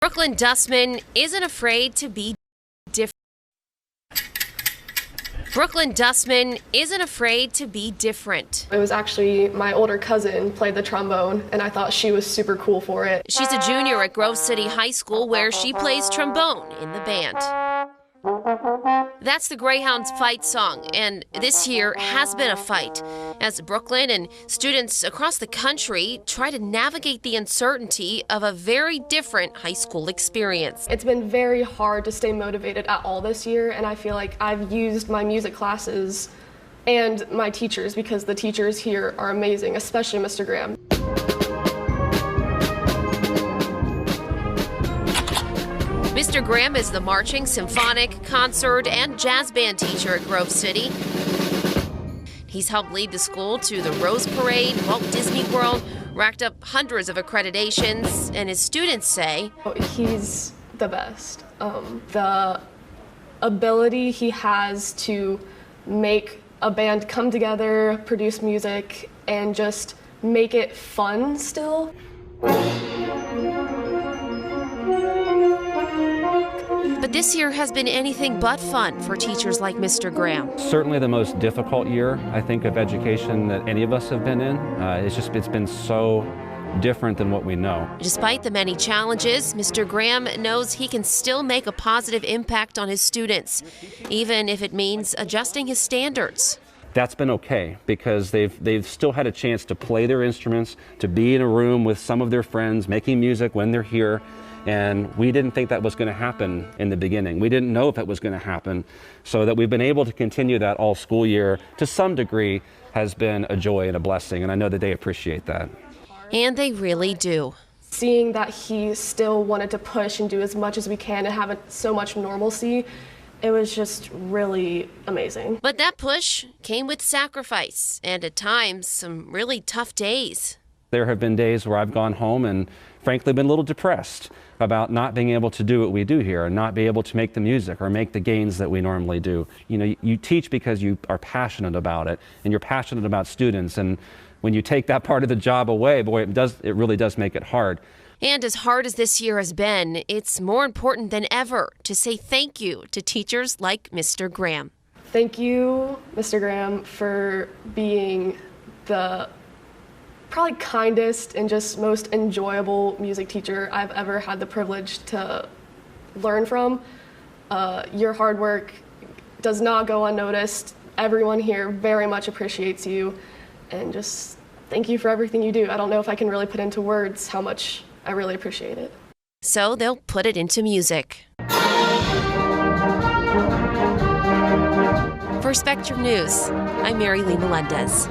Brooklyn Dustman isn't afraid to be different. Brooklyn Dustman isn't afraid to be different. It was actually my older cousin played the trombone, and I thought she was super cool for it. She's a junior at Grove City High School, where she plays trombone in the band. That's the Greyhounds fight song, and this year has been a fight as Brooklyn and students across the country try to navigate the uncertainty of a very different high school experience. It's been very hard to stay motivated at all this year, and I feel like I've used my music classes and my teachers, because the teachers here are amazing, especially Mr. Graham. Mr. Graham is the marching, symphonic, concert, and jazz band teacher at Grove City. He's helped lead the school to the Rose Parade, Walt Disney World, racked up hundreds of accreditations, and his students say He's the best. The ability he has to make a band come together, produce music, and just make it fun still. But this year has been anything but fun for teachers like Mr. Graham. Certainly the most difficult year, I think, of education that any of us have been in. It's been so different than what we know. Despite the many challenges, Mr. Graham knows he can still make a positive impact on his students, even if it means adjusting his standards. That's been okay, because they've still had a chance to play their instruments, to be in a room with some of their friends, making music when they're here. And we didn't think that was going to happen in the beginning. We didn't know if it was going to happen. So that we've been able to continue that all school year to some degree has been a joy and a blessing, and I know that they appreciate that. And they really do. Seeing that he still wanted to push and do as much as we can and have so much normalcy, it was just really amazing. But that push came with sacrifice and at times some really tough days. There have been days where I've gone home and frankly been a little depressed about not being able to do what we do here and not be able to make the music or make the gains that we normally do. You know, you teach because you are passionate about it and you're passionate about students, and when you take that part of the job away, boy, it really does make it hard. And as hard as this year has been, it's more important than ever to say thank you to teachers like Mr. Graham. Thank you, Mr. Graham, for being the probably kindest and just most enjoyable music teacher I've ever had the privilege to learn from. Your hard work does not go unnoticed. Everyone here very much appreciates you, and just thank you for everything you do. I don't know if I can really put into words how much I really appreciate it. So they'll put it into music. For Spectrum News, I'm Mary Lee Melendez.